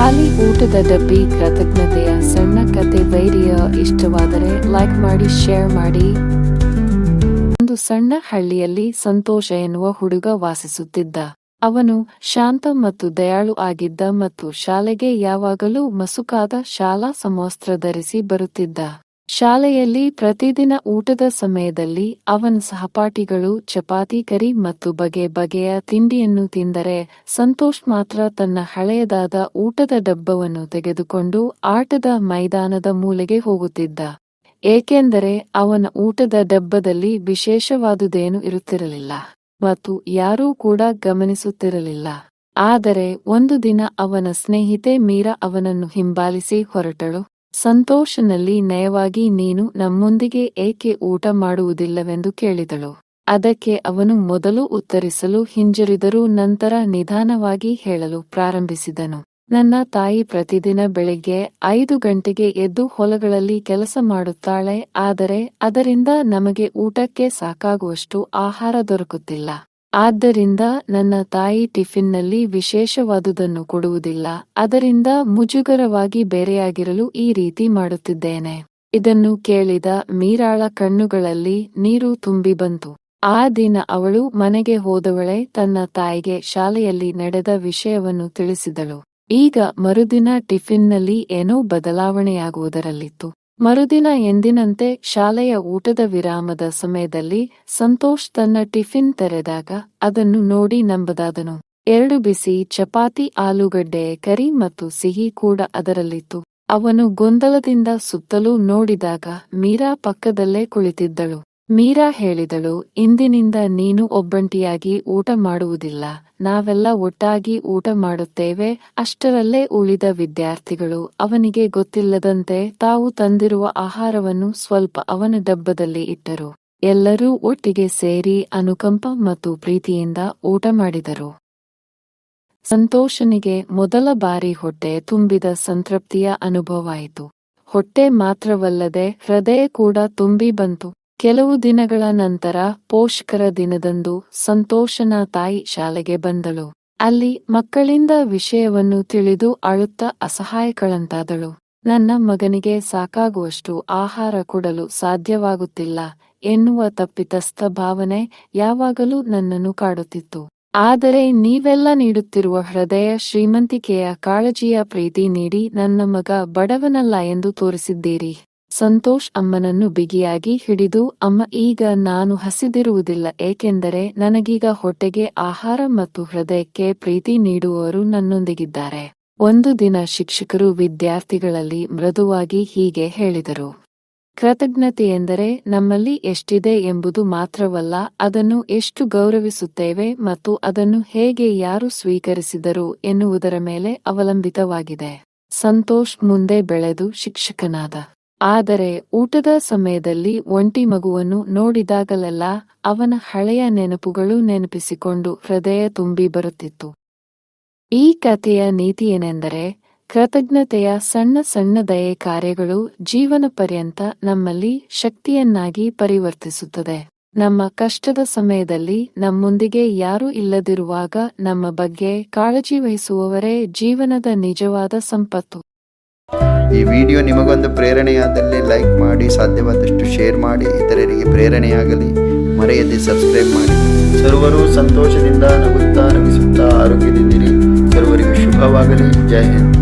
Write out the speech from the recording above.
ಖಾಲಿ ಊಟದ ಡಬ್ಬಿ ಕೃತಜ್ಞತೆಯ ಸಣ್ಣ ಕತೆ ವೈರಿಯ ಇಷ್ಟವಾದರೆ ಲೈಕ್ ಮಾಡಿ, ಶೇರ್ ಮಾಡಿ. ಒಂದು ಸಣ್ಣ ಹಳ್ಳಿಯಲ್ಲಿ ಸಂತೋಷ ಎನ್ನುವ ಹುಡುಗ ವಾಸಿಸುತ್ತಿದ್ದ. ಅವನು ಶಾಂತ ಮತ್ತು ದಯಾಳು ಆಗಿದ್ದ ಮತ್ತು ಶಾಲೆಗೆ ಯಾವಾಗಲೂ ಮಸುಕಾದ ಶಾಲಾ ಸಮವಸ್ತ್ರ ಧರಿಸಿ ಬರುತ್ತಿದ್ದ. ಶಾಲೆಯಲ್ಲಿ ಪ್ರತಿದಿನ ಊಟದ ಸಮಯದಲ್ಲಿ ಅವನ ಸಹಪಾಠಿಗಳು ಚಪಾತಿ, ಕರಿ ಮತ್ತು ಬಗೆ ಬಗೆಯ ತಿಂಡಿಯನ್ನು ತಿಂದರೆ ಸಂತೋಷ್ ಮಾತ್ರ ತನ್ನ ಹಳೆಯದಾದ ಊಟದ ಡಬ್ಬವನ್ನು ತೆಗೆದುಕೊಂಡು ಆಟದ ಮೈದಾನದ ಮೂಲೆಗೆ ಹೋಗುತ್ತಿದ್ದ. ಏಕೆಂದರೆ ಅವನ ಊಟದ ಡಬ್ಬದಲ್ಲಿ ವಿಶೇಷವಾದುದೇನೂ ಇರುತ್ತಿರಲಿಲ್ಲ ಮತ್ತು ಯಾರೂ ಕೂಡ ಗಮನಿಸುತ್ತಿರಲಿಲ್ಲ. ಆದರೆ ಒಂದು ದಿನ ಅವನ ಸ್ನೇಹಿತೆ ಮೀರಾ ಅವನನ್ನು ಹಿಂಬಾಲಿಸಿ ಹೊರಟಳು. ಸಂತೋಷನಲ್ಲಿ ನಯವಾಗಿ, ನೀನು ನಮ್ಮೊಂದಿಗೆ ಏಕೆ ಊಟ ಮಾಡುವುದಿಲ್ಲವೆಂದು ಕೇಳಿದಳು. ಅದಕ್ಕೆ ಅವನು ಮೊದಲು ಉತ್ತರಿಸಲು ಹಿಂಜರಿದರೂ ನಂತರ ನಿಧಾನವಾಗಿ ಹೇಳಲು ಪ್ರಾರಂಭಿಸಿದನು. ನನ್ನ ತಾಯಿ ಪ್ರತಿದಿನ ಬೆಳಿಗ್ಗೆ 5 ಗಂಟೆಗೆ ಎದ್ದು ಹೊಲಗಳಲ್ಲಿ ಕೆಲಸ ಮಾಡುತ್ತಾಳೆ. ಆದರೆ ಅದರಿಂದ ನಮಗೆ ಊಟಕ್ಕೆ ಸಾಕಾಗುವಷ್ಟು ಆಹಾರ ದೊರಕುತ್ತಿಲ್ಲ. ಆದ್ದರಿಂದ ನನ್ನ ತಾಯಿ ಟಿಫಿನ್ನಲ್ಲಿ ವಿಶೇಷವಾದುದನ್ನು ಕೊಡುವುದಿಲ್ಲ. ಅದರಿಂದ ಮುಜುಗರವಾಗಿ ಬೇರೆಯಾಗಿರಲು ಈ ರೀತಿ ಮಾಡುತ್ತಿದ್ದೇನೆ. ಇದನ್ನು ಕೇಳಿದ ಮೀರಾಳ ಕಣ್ಣುಗಳಲ್ಲಿ ನೀರು ತುಂಬಿ ಬಂತು. ಆ ದಿನ ಅವಳು ಮನೆಗೆ ಹೋದವಳೆ ತನ್ನ ತಾಯಿಗೆ ಶಾಲೆಯಲ್ಲಿ ನಡೆದ ವಿಷಯವನ್ನು ತಿಳಿಸಿದಳು. ಈಗ ಮರುದಿನ ಟಿಫಿನ್ನಲ್ಲಿ ಏನೋ ಬದಲಾವಣೆಯಾಗುವುದರಲ್ಲಿತ್ತು. ಮರುದಿನ ಎಂದಿನಂತೆ ಶಾಲೆಯ ಊಟದ ವಿರಾಮದ ಸಮಯದಲ್ಲಿ ಸಂತೋಷ್ ತನ್ನ ಟಿಫಿನ್ ತೆರೆದಾಗ ಅದನ್ನು ನೋಡಿ ನಂಬದಾದನು. 2 ಬಿಸಿ ಚಪಾತಿ, ಆಲೂಗಡ್ಡೆ ಕರಿ ಮತ್ತು ಸಿಹಿ ಕೂಡ ಅದರಲ್ಲಿತ್ತು. ಅವನು ಗೊಂದಲದಿಂದ ಸುತ್ತಲೂ ನೋಡಿದಾಗ ಮೀರಾ ಪಕ್ಕದಲ್ಲೇ ಕುಳಿತಿದ್ದಳು. ಮೀರಾ ಹೇಳಿದಳು, ಇಂದಿನಿಂದ ನೀನು ಒಬ್ಬಂಟಿಯಾಗಿ ಊಟ ಮಾಡುವುದಿಲ್ಲ. ನಾವೆಲ್ಲ ಒಟ್ಟಾಗಿ ಊಟ ಮಾಡುತ್ತೇವೆ. ಅಷ್ಟರಲ್ಲೇ ಉಳಿದ ವಿದ್ಯಾರ್ಥಿಗಳು ಅವನಿಗೆ ಗೊತ್ತಿಲ್ಲದಂತೆ ತಾವು ತಂದಿರುವ ಆಹಾರವನ್ನು ಸ್ವಲ್ಪ ಅವನ ಡಬ್ಬದಲ್ಲಿ ಇಟ್ಟರು. ಎಲ್ಲರೂ ಒಟ್ಟಿಗೆ ಸೇರಿ ಅನುಕಂಪ ಮತ್ತು ಪ್ರೀತಿಯಿಂದ ಊಟ ಮಾಡಿದರು. ಸಂತೋಷನಿಗೆ ಮೊದಲ ಬಾರಿ ಹೊಟ್ಟೆ ತುಂಬಿದ ಸಂತೃಪ್ತಿಯ ಅನುಭವವಾಯಿತು. ಹೊಟ್ಟೆ ಮಾತ್ರವಲ್ಲದೆ ಹೃದಯ ಕೂಡ ತುಂಬಿ ಬಂತು. ಕೆಲವು ದಿನಗಳ ನಂತರ ಪೋಷಕರ ದಿನದಂದು ಸಂತೋಷನ ತಾಯಿ ಶಾಲೆಗೆ ಬಂದಳು. ಅಲ್ಲಿ ಮಕ್ಕಳಿಂದ ವಿಷಯವನ್ನು ತಿಳಿದು ಅಳುತ್ತಾ ಅಸಹಾಯಕಳಂತಾದಳು. ನನ್ನ ಮಗನಿಗೆ ಸಾಕಾಗುವಷ್ಟು ಆಹಾರ ಕೊಡಲು ಸಾಧ್ಯವಾಗುತ್ತಿಲ್ಲ ಎನ್ನುವ ತಪ್ಪಿತಸ್ಥ ಭಾವನೆ ಯಾವಾಗಲೂ ನನ್ನನ್ನು ಕಾಡುತ್ತಿತ್ತು. ಆದರೆ ನೀವೆಲ್ಲ ನೀಡುತ್ತಿರುವ ಹೃದಯ ಶ್ರೀಮಂತಿಕೆಯ ಕಾಳಜಿಯ ಪ್ರೀತಿ ನೀಡಿ ನನ್ನ ಮಗ ಬಡವನಲ್ಲ ಎಂದು ತೋರಿಸಿದ್ದೀರಿ. ಸಂತೋಷ್ ಅಮ್ಮನನ್ನು ಬಿಗಿಯಾಗಿ ಹಿಡಿದು, ಅಮ್ಮ, ಈಗ ನಾನು ಹಸಿದಿರುವುದಿಲ್ಲ, ಏಕೆಂದರೆ ನನಗೀಗ ಹೊಟ್ಟೆಗೆ ಆಹಾರ ಮತ್ತು ಹೃದಯಕ್ಕೆ ಪ್ರೀತಿ ನೀಡುವವರು ನನ್ನೊಂದಿಗಿದ್ದಾರೆ. ಒಂದು ದಿನ ಶಿಕ್ಷಕರು ವಿದ್ಯಾರ್ಥಿಗಳಲ್ಲಿ ಮೃದುವಾಗಿ ಹೀಗೆ ಹೇಳಿದರು. ಕೃತಜ್ಞತೆಯೆಂದರೆ ನಮ್ಮಲ್ಲಿ ಎಷ್ಟಿದೆ ಎಂಬುದು ಮಾತ್ರವಲ್ಲ, ಅದನ್ನು ಎಷ್ಟು ಗೌರವಿಸುತ್ತೇವೆ ಮತ್ತು ಅದನ್ನು ಹೇಗೆ ಯಾರು ಸ್ವೀಕರಿಸಿದರು ಎನ್ನುವುದರ ಮೇಲೆ ಅವಲಂಬಿತವಾಗಿದೆ. ಸಂತೋಷ್ ಮುಂದೆ ಬೆಳೆದು ಶಿಕ್ಷಕನಾದ. ಆದರೆ ಊಟದ ಸಮಯದಲ್ಲಿ ಒಂಟಿ ಮಗುವನ್ನು ನೋಡಿದಾಗಲೆಲ್ಲ ಅವನ ಹಳೆಯ ನೆನಪುಗಳು ನೆನಪಿಸಿಕೊಂಡು ಹೃದಯ ತುಂಬಿ ಬರುತ್ತಿತ್ತು. ಈ ಕಥೆಯ ನೀತಿಯೇನೆಂದರೆ, ಕೃತಜ್ಞತೆಯ ಸಣ್ಣ ಸಣ್ಣ ದಯೆ ಕಾರ್ಯಗಳು ಜೀವನ ಪರ್ಯಂತ ನಮ್ಮಲ್ಲಿ ಶಕ್ತಿಯನ್ನಾಗಿ ಪರಿವರ್ತಿಸುತ್ತದೆ. ನಮ್ಮ ಕಷ್ಟದ ಸಮಯದಲ್ಲಿ ನಮ್ಮೊಂದಿಗೆ ಯಾರೂ ಇಲ್ಲದಿರುವಾಗ ನಮ್ಮ ಬಗ್ಗೆ ಕಾಳಜಿ ವಹಿಸುವವರೇ ಜೀವನದ ನಿಜವಾದ ಸಂಪತ್ತು. ಈ ವಿಡಿಯೋ ನಿಮಗೊಂದು ಪ್ರೇರಣೆಯಾದಲ್ಲಿ ಲೈಕ್ ಮಾಡಿ, ಸಾಧ್ಯವಾದಷ್ಟು ಶೇರ್ ಮಾಡಿ, ಇತರರಿಗೆ ಪ್ರೇರಣೆಯಾಗಲಿ. ಮರೆಯದೆ ಸಬ್ಸ್ಕ್ರೈಬ್ ಮಾಡಿ. ಸರ್ವರು ಸಂತೋಷದಿಂದ ನಗುತ್ತಾ ನಗಿಸುತ್ತಾ ಆರೋಗ್ಯದಿಂದಿರಿ. ಸರ್ವರಿಗೂ ಶುಭವಾಗಲಿ. ಜೈ ಹಿಂದ್.